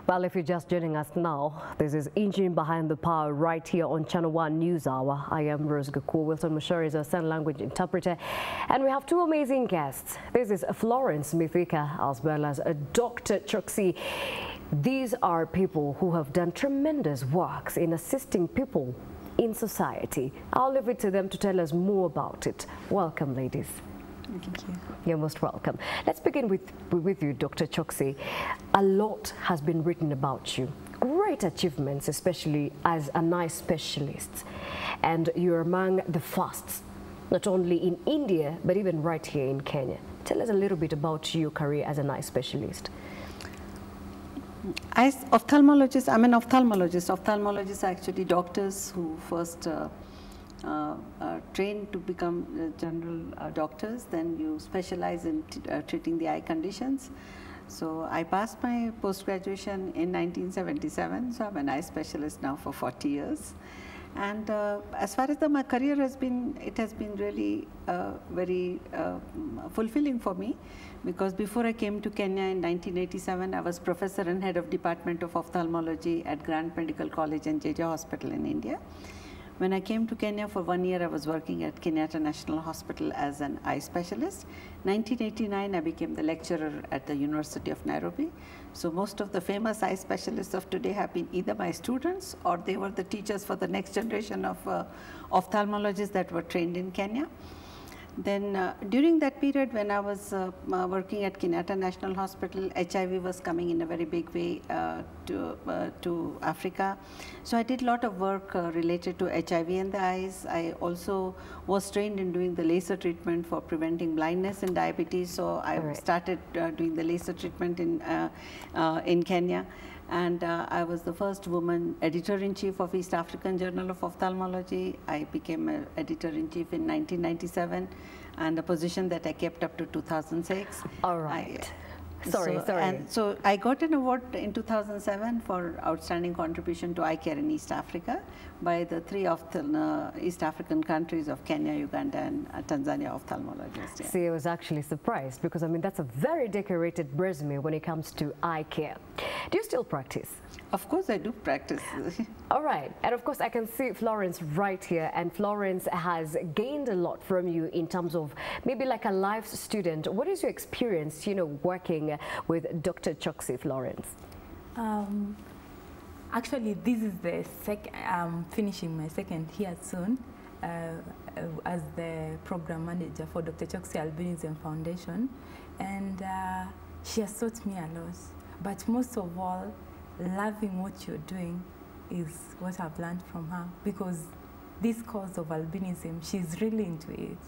Well, if you're just joining us now, this is Engine Behind the Power right here on Channel 1 News Hour. I am Rose Gakur. Wilson Mushari is our sign language interpreter. And we have two amazing guests. This is Florence Mithika as well as Dr. Choksey. These are people who have done tremendous works in assisting people in society. I'll leave it to them to tell us more about it. Welcome, ladies. Thank you. You're most welcome. Let's begin with you, Dr. Choksey. A lot has been written about you. Great achievements, especially as an eye specialist. And you're among the first, not only in India, but even right here in Kenya. Tell us a little bit about your career as an eye specialist. As ophthalmologists, I'm an ophthalmologist. Ophthalmologists are actually doctors who first trained to become general doctors, then you specialize in treating the eye conditions. So I passed my post-graduation in 1977, so I'm an eye specialist now for 40 years. And as far as my career has been, it has been really very fulfilling for me, because before I came to Kenya in 1987, I was professor and head of Department of Ophthalmology at Grand Medical College and JJ Hospital in India. When I came to Kenya for 1 year, I was working at Kenyatta National Hospital as an eye specialist. 1989, I became the lecturer at the University of Nairobi. So most of the famous eye specialists of today have been either my students or they were the teachers for the next generation of ophthalmologists that were trained in Kenya. Then during that period when I was working at Kenyatta National Hospital, HIV was coming in a very big way to Africa. So I did a lot of work related to HIV in the eyes. I also was trained in doing the laser treatment for preventing blindness in diabetes. So I started doing the laser treatment in Kenya. And I was the first woman editor-in-chief of East African Journal of Ophthalmology. I became editor-in-chief in 1997, and a position that I kept up to 2006. All right. Sorry. And so I got an award in 2007 for outstanding contribution to eye care in East Africa by the three East African countries of Kenya, Uganda, and Tanzania ophthalmologists. Yeah. See, I was actually surprised because, I mean, that's a very decorated resume when it comes to eye care. Do you still practice? Of course, I do practice. All right. And of course, I can see Florence right here. And Florence has gained a lot from you in terms of maybe like a life student. What is your experience, you know, working with Dr. Choksey, Florence? Actually, this is the I'm finishing my second year soon as the program manager for Dr. Choksey Albinism Foundation. And she has taught me a lot. But most of all, loving what you're doing is what I've learned from her, because this cause of albinism, she's really into it.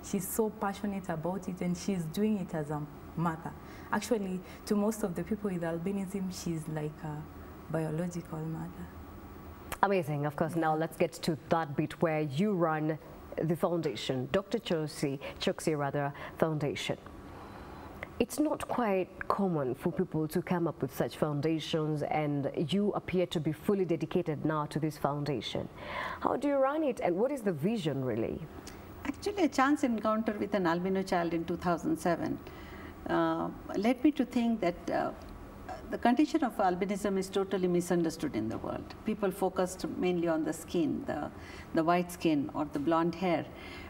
She's so passionate about it, and she's doing it as a mother. Actually, to most of the people with albinism, she's like a biological mother. Amazing. Of course, now let's get to that bit where you run the foundation, Dr. Choksey Foundation. It's not quite common for people to come up with such foundations, and you appear to be fully dedicated now to this foundation. How do you run it, and what is the vision really? Actually, a chance encounter with an albino child in 2007 led me to think that the condition of albinism is totally misunderstood in the world. People focused mainly on the skin, the white skin or the blonde hair,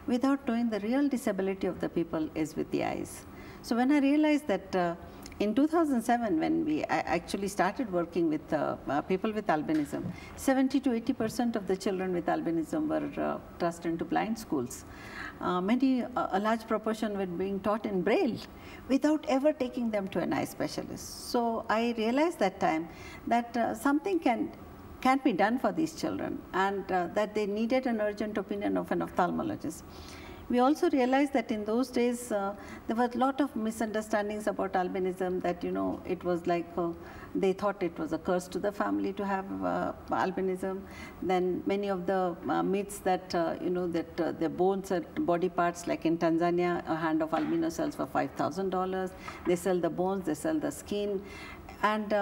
without knowing the real disability of the people is with the eyes. So when I realized that in 2007, when I actually started working with people with albinism, 70 to 80% of the children with albinism were thrust into blind schools. A large proportion were being taught in Braille without ever taking them to an eye specialist. So I realized that time that something can be done for these children, and that they needed an urgent opinion of an ophthalmologist. We also realized that in those days there were a lot of misunderstandings about albinism, that, you know, it was like they thought it was a curse to the family to have albinism. Then many of the myths that, you know, that the bones and body parts, like in Tanzania, a hand of albino sells for $5,000. They sell the bones, they sell the skin. And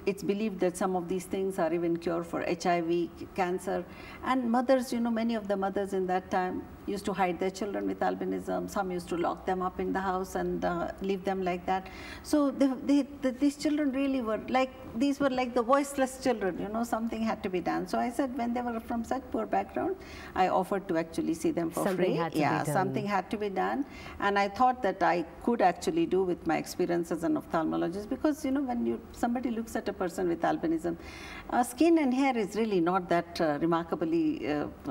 it's believed that some of these things are even cure for HIV, cancer. And mothers, you know, many of the mothers in that time used to hide their children with albinism. Some used to lock them up in the house and leave them like that. So these children really were like, these were like the voiceless children, you know, something had to be done. So I said, when they were from such poor background, I offered to actually see them for free. Something had to be done. And I thought that I could actually do with my experience as an ophthalmologist, because, you know, when somebody looks at a person with albinism, skin and hair is really not that remarkably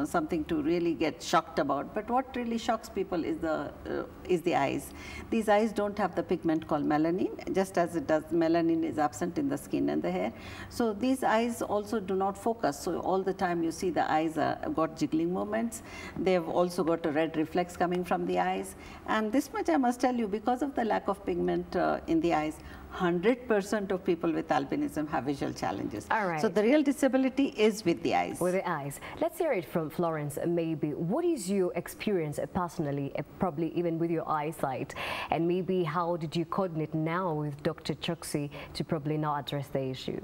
something to really get shocked about. But what really shocks people is the eyes. These eyes don't have the pigment called melanin, just as it does, melanin is absent in the skin and the hair. So these eyes also do not focus. So all the time you see the eyes got jiggling movements. They've also got a red reflex coming from the eyes. And this much I must tell you, because of the lack of pigment in the eyes, 100% of people with albinism have visual challenges. All right. So the real disability is with the eyes. With the eyes. Let's hear it from Florence, maybe. What is your experience personally, probably even with your eyesight? And maybe how did you coordinate now with Dr. Choksey to probably now address the issue?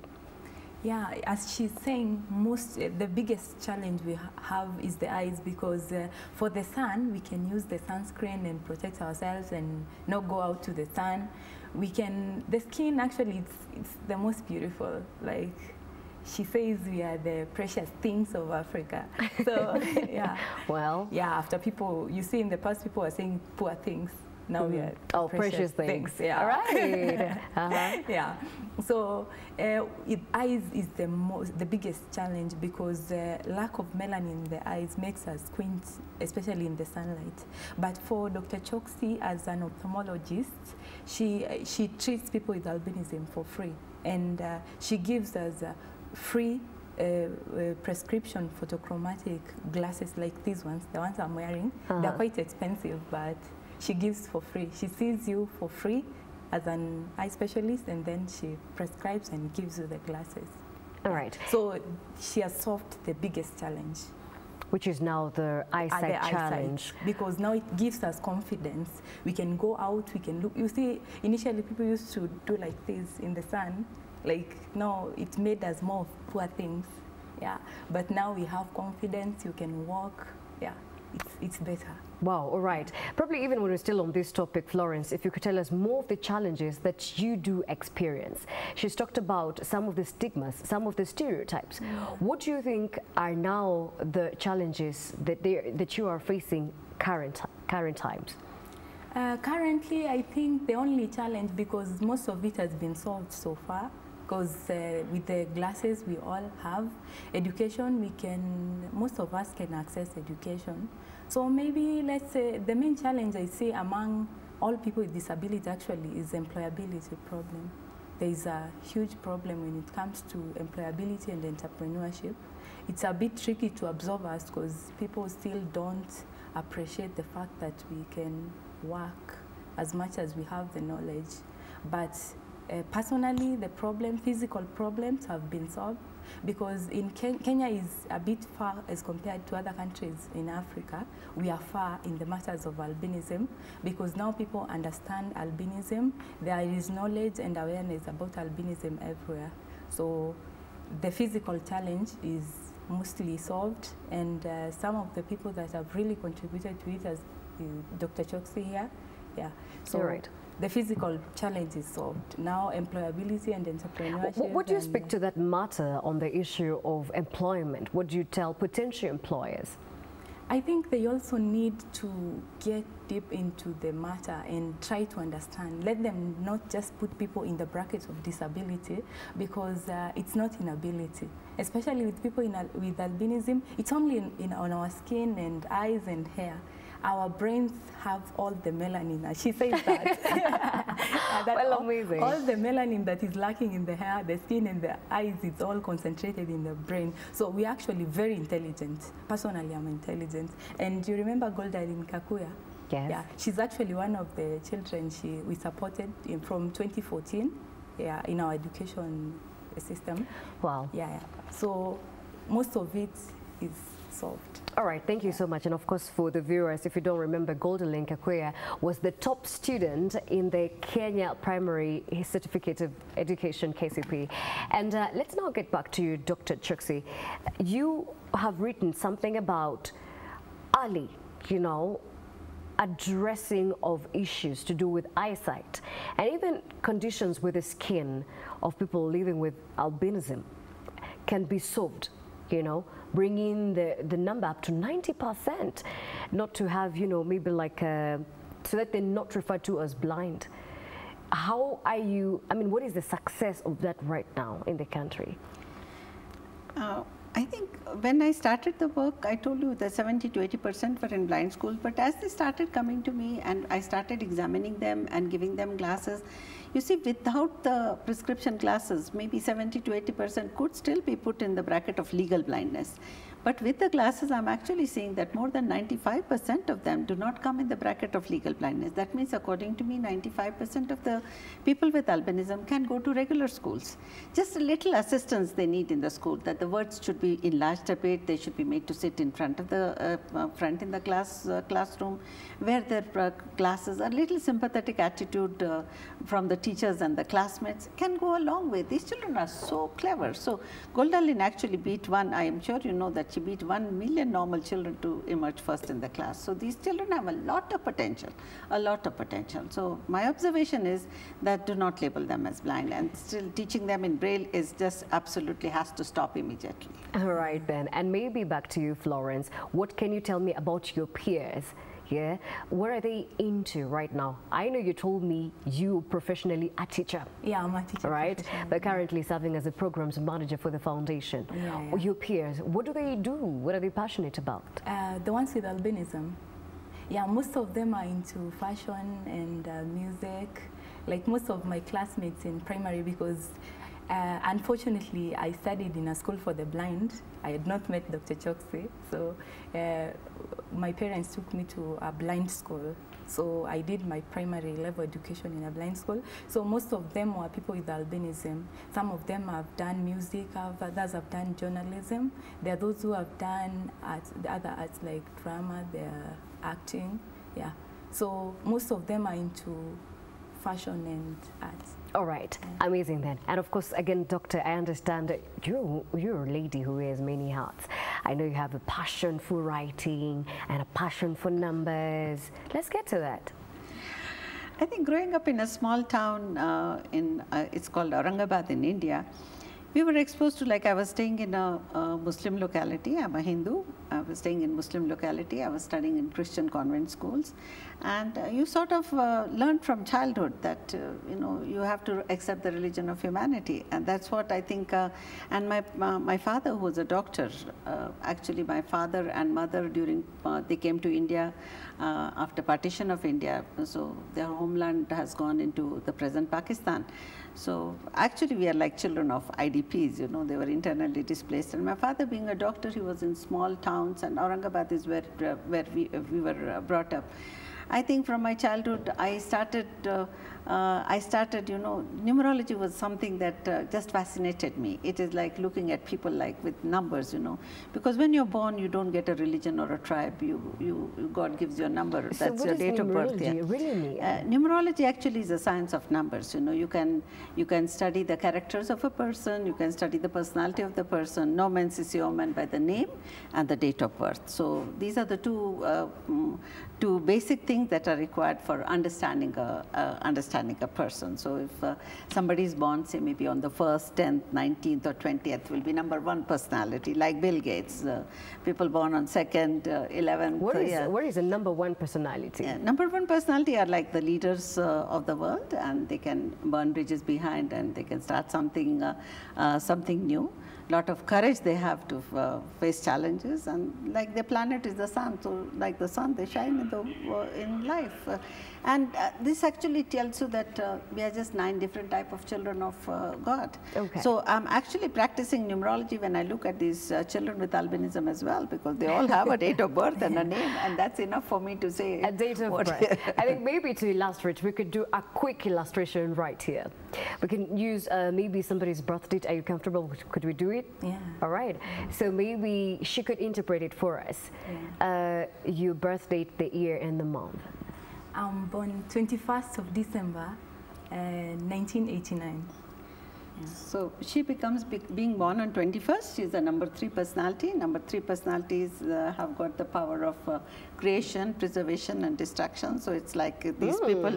Yeah, as she's saying, the biggest challenge we have is the eyes, because for the sun, we can use the sunscreen and protect ourselves and not go out to the sun. The skin actually, it's the most beautiful. Like she says, we are the precious things of Africa. So yeah. Well. Yeah, after people, you see in the past people are saying poor things. Now we are precious things. Yeah. All right. Yeah. So eyes is the biggest challenge, because lack of melanin in the eyes makes us squint, especially in the sunlight. But for Dr. Choksey, as an ophthalmologist, she treats people with albinism for free, and she gives us free prescription photochromatic glasses like these ones, the ones I'm wearing. They're quite expensive, but she gives for free. She sees you for free as an eye specialist, and then she prescribes and gives you the glasses. All right. So she has solved the biggest challenge, which is now the eyesight challenge. Because now it gives us confidence. We can go out, we can look. You see, initially people used to do like this in the sun. Like now it made us more of poor things. Yeah. But now we have confidence, you can walk. Yeah. It's better. Wow, all right. Probably even when we're still on this topic, Florence, if you could tell us more of the challenges that you do experience. She's talked about some of the stigmas, some of the stereotypes. What do you think are now the challenges that you are facing current times? Currently, I think the only challenge, because most of it has been solved so far, because with the glasses we all have, education, most of us can access education. So maybe, let's say, the main challenge I see among all people with disability actually is employability problem. There is a huge problem when it comes to employability and entrepreneurship. It's a bit tricky to absorb us, because people still don't appreciate the fact that we can work as much as we have the knowledge. But personally, the physical problems have been solved, because in Kenya is a bit far as compared to other countries in Africa. We are far in the matters of albinism, because now people understand albinism. There is knowledge and awareness about albinism everywhere. So the physical challenge is mostly solved, and some of the people that have really contributed to it, as Dr. Choksey here, yeah. So right. The physical challenge is solved. Now employability and entrepreneurship. What do you speak to that matter on the issue of employment? What do you tell potential employers? I think they also need to get deep into the matter and try to understand. Let them not just put people in the brackets of disability, because it's not inability. Especially with people with albinism, it's only on our skin and eyes and hair. Our brains have all the melanin. She says that. Well, amazing. All the melanin that is lacking in the hair, the skin, and the eyes, it's all concentrated in the brain. So we're actually very intelligent. Personally, I'm intelligent. And you remember Goldarin Kakuya? Yes. Yeah, she's actually one of the children we supported from 2014, yeah, in our education system. Wow. Yeah. So most of it is solved. All right, thank you so much. And of course, for the viewers, if you don't remember, Golden Kakuya was the top student in the Kenya Primary Certificate of Education, KCP. And let's now get back to you, Dr. Choksey. You have written something about early you know, addressing of issues to do with eyesight and even conditions with the skin of people living with albinism can be solved, you know, bringing the number up to 90%, not to have, you know, maybe like so that they're not referred to as blind. How are you, I mean, what is the success of that right now in the country? I think when I started the work, I told you that 70 to 80% were in blind schools, but as they started coming to me and I started examining them and giving them glasses, you see, without the prescription glasses, maybe 70 to 80% could still be put in the bracket of legal blindness. But with the glasses, I'm actually seeing that more than 95% of them do not come in the bracket of legal blindness. That means, according to me, 95% of the people with albinism can go to regular schools. Just a little assistance they need in the school, that the words should be enlarged a bit, they should be made to sit in front of the classroom, wear their glasses. A little sympathetic attitude from the teachers and the classmates can go a long way. These children are so clever. So Goldalin actually beat one, I am sure you know that she beat 1 million normal children to emerge first in the class. So these children have a lot of potential, a lot of potential. So my observation is that do not label them as blind, and still teaching them in Braille is just absolutely has to stop immediately. All right then, and maybe back to you, Florence. What can you tell me about your peers? Yeah, what are they into right now? I know you told me you professionally a teacher. Yeah, I'm a teacher. Right, but currently serving as a programs manager for the foundation. Yeah. Your peers, what do they do? What are they passionate about? The ones with albinism. Yeah, most of them are into fashion and music. Like most of my classmates in primary, because unfortunately, I studied in a school for the blind. I had not met Dr. Choksey, so my parents took me to a blind school. So I did my primary level education in a blind school. So most of them were people with albinism. Some of them have done music, others have done journalism. There are those who have done arts, the other arts like drama, they're acting. Yeah. So most of them are into fashion and arts. All right, amazing then. And of course, again, Doctor, I understand that you're a lady who wears many hats. I know you have a passion for writing and a passion for numbers. Let's get to that. I think growing up in a small town it's called Aurangabad in India, we were exposed to, like, I was staying in a Muslim locality. I'm a Hindu. I was staying in Muslim locality. I was studying in Christian convent schools. And you sort of learn from childhood that, you know, you have to accept the religion of humanity. And that's what I think, and my father, who was a doctor, actually my father and mother during, they came to India after partition of India. So their homeland has gone into the present Pakistan. So actually we are like children of IDPs, you know, they were internally displaced. And my father, being a doctor, he was in small towns, and Aurangabad is where we were brought up. I think from my childhood, I started, you know, numerology was something that just fascinated me. It is like looking at people like with numbers, you know, because when you're born, you don't get a religion or a tribe. God gives you a number. So that's your date of birth. Yeah. Really mean? Numerology actually is a science of numbers. You know, you can study the characters of a person. You can study the personality of the person. Nomen omen by the name and the date of birth. So these are the two basic things that are required for understanding a person. So if somebody is born, say maybe on the 1st, 10th, 19th or 20th will be number 1 personality, like Bill Gates. People born on 2nd, 11th. What is a number 1 personality? Yeah, number 1 personality are like the leaders of the world, and they can burn bridges behind, and they can start something new. Lot of courage they have to face challenges, and like the planet is the sun, so like the sun, they shine in life. And this actually tells you that we are just 9 different type of children of God. Okay. So I'm actually practicing numerology when I look at these children with albinism as well, because they all have a date of birth and a name, and that's enough for me to say a date of birth. I think maybe to illustrate, we could do a quick illustration right here. We can use maybe somebody's birth date. Are you comfortable? Could we do it? Yeah. All right. So maybe she could interpret it for us. Yeah. Your birth date, the year and the month. I'm born 21st of December, 1989. So she becomes, being born on 21st, she's a number 3 personality. Number 3 personalities have got the power of creation, preservation and destruction. So it's like these people,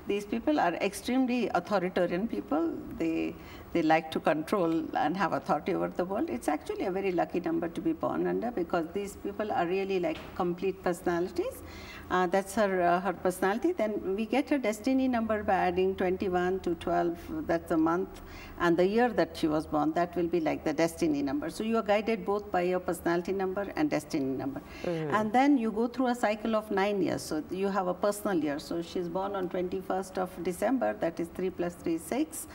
these people are extremely authoritarian people. They like to control and have authority over the world. It's actually a very lucky number to be born under, because these people are really like complete personalities. That's her personality. Then we get her destiny number by adding 21 to 12, that's the month, and the year that she was born, that will be like the destiny number. So you are guided both by your personality number and destiny number. And then you go through a cycle of 9 years. So you have a personal year. So she's born on 21st of December, that is 3 plus 3 is 6.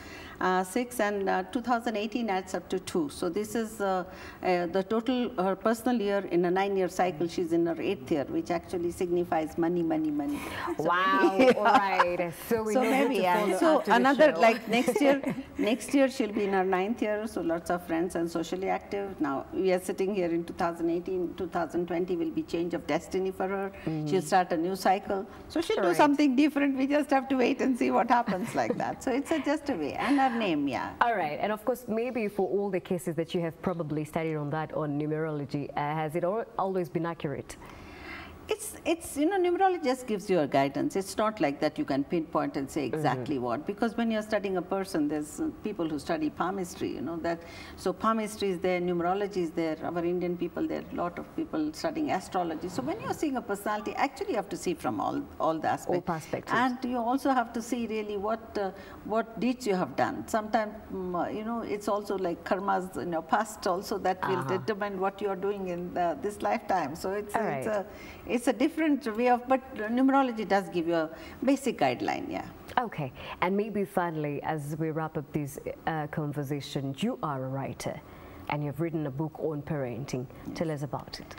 6 and 2018 adds up to 2. So this is the total, her personal year in a 9-year cycle. She's in her 8th year, which actually signifies money, money, money. So wow, all right. So maybe, so another, like next year she'll be in her 9th year, so lots of friends and socially active. Now we are sitting here in 2018, 2020 will be change of destiny for her. She'll start a new cycle. So she'll do something different. We just have to wait and see what happens like that. So it's just a way. And her name, All right. And of course, maybe for all the cases that you have probably studied on that, on numerology, has it always been accurate? It's you know, numerology just gives you a guidance. It's not like that you can pinpoint and say exactly what, because when you're studying a person, there's people who study palmistry, you know, that, so palmistry is there, numerology is there, our Indian people, there are a lot of people studying astrology. So when you're seeing a personality, actually you have to see from all the aspects. All perspectives. And you also have to see really what deeds you have done. Sometimes, you know, it's also like karmas in your past also that will determine what you're doing in this lifetime. So it's a different way of, but numerology does give you a basic guideline, Okay, and maybe finally, as we wrap up this conversation, you are a writer and you've written a book on parenting. Tell us about it.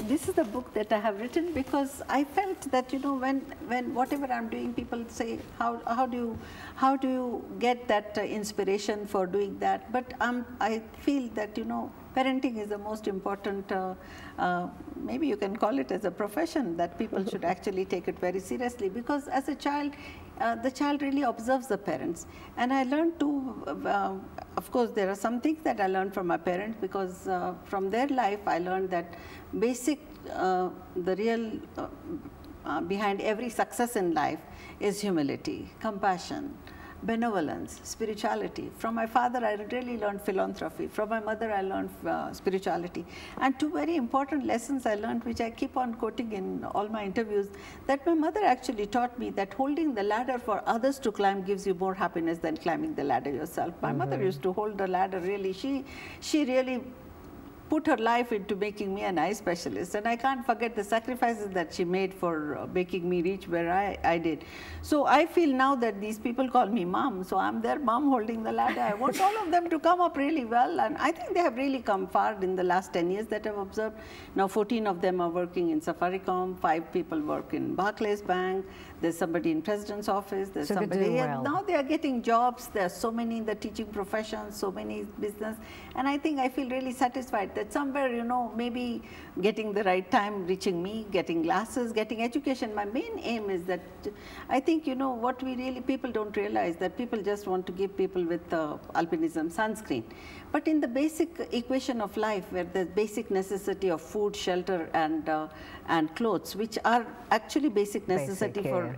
This is the book that I have written because I felt that, you know, when whatever I'm doing, people say, how do you get that inspiration for doing that? But I feel that, you know, parenting is the most important, maybe you can call it as a profession, that people should actually take it very seriously, because as a child, the child really observes the parents. And I learned too, of course, there are some things that I learned from my parents, because from their life I learned that basic, the real behind every success in life is humility, compassion, benevolence, spirituality. From my father, I really learned philanthropy. From my mother, I learned spirituality. And two very important lessons I learned, which I keep on quoting in all my interviews, that my mother actually taught me that holding the ladder for others to climb gives you more happiness than climbing the ladder yourself. My mother used to hold the ladder really. She really put her life into making me an eye specialist, and I can't forget the sacrifices that she made for making me reach where I did. So I feel now that these people call me mom, so I'm their mom holding the ladder. I want all of them to come up really well, and I think they have really come far in the last 10 years that I've observed. Now 14 of them are working in Safaricom, 5 people work in Barclays Bank, there's somebody in President's office, there's so somebody here. Well. Now they are getting jobs, there are so many in the teaching profession, so many business, and I think I feel really satisfied that somewhere, you know, maybe getting the right time, reaching me, getting glasses, getting education. My main aim is that I think, you know, what we really, people don't realize that people just want to give people with albinism sunscreen. But in the basic equation of life, where the basic necessity of food, shelter, and clothes, which are actually basic necessity for,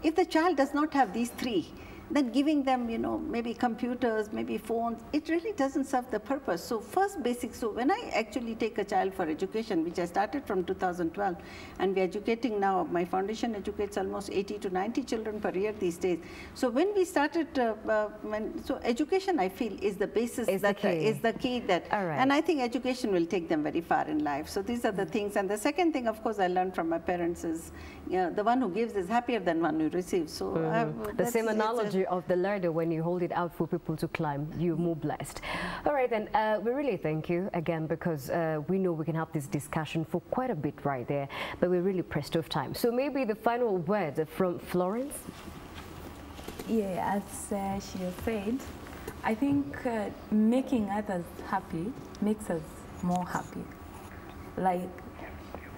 if the child does not have these three, then giving them, you know, maybe computers, maybe phones, it really doesn't serve the purpose. So first basic, so when I actually take a child for education, which I started from 2012, and we're educating now, my foundation educates almost 80 to 90 children per year these days. So when we started, so education, I feel, is the basis, is the key that, and I think education will take them very far in life. So these are the things. And the second thing, of course, I learned from my parents is, you know, the one who gives is happier than one who receives. So the same analogy of the ladder, when you hold it out for people to climb, you're more blessed. All right, then, we really thank you again, because we know we can have this discussion for quite a bit right there, but we're really pressed of time. So maybe the final word from Florence? Yeah, as she has said, I think making others happy makes us more happy. Like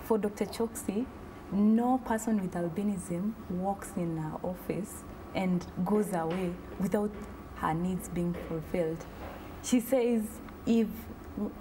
for Dr. Choksey, no person with albinism walks in our office and goes away without her needs being fulfilled. She says if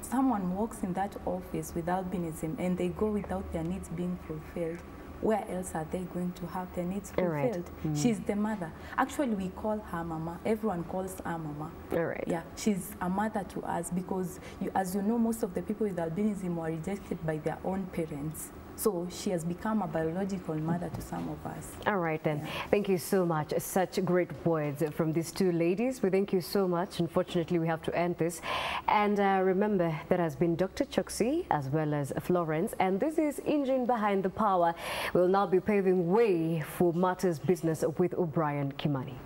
someone walks in that office with albinism and they go without their needs being fulfilled, where else are they going to have their needs fulfilled? Right. She's the mother. Actually, we call her mama. Everyone calls her mama. Right. Yeah, she's a mother to us because, as you know, most of the people with albinism were rejected by their own parents. So she has become a biological mother to some of us. All right, then. Yeah. Thank you so much. Such great words from these two ladies. We thank you so much. Unfortunately, we have to end this. And remember, that has been Dr. Choksey as well as Florence. And this is Engine Behind the Power. We'll now be paving way for Matters Business with O'Brien Kimani.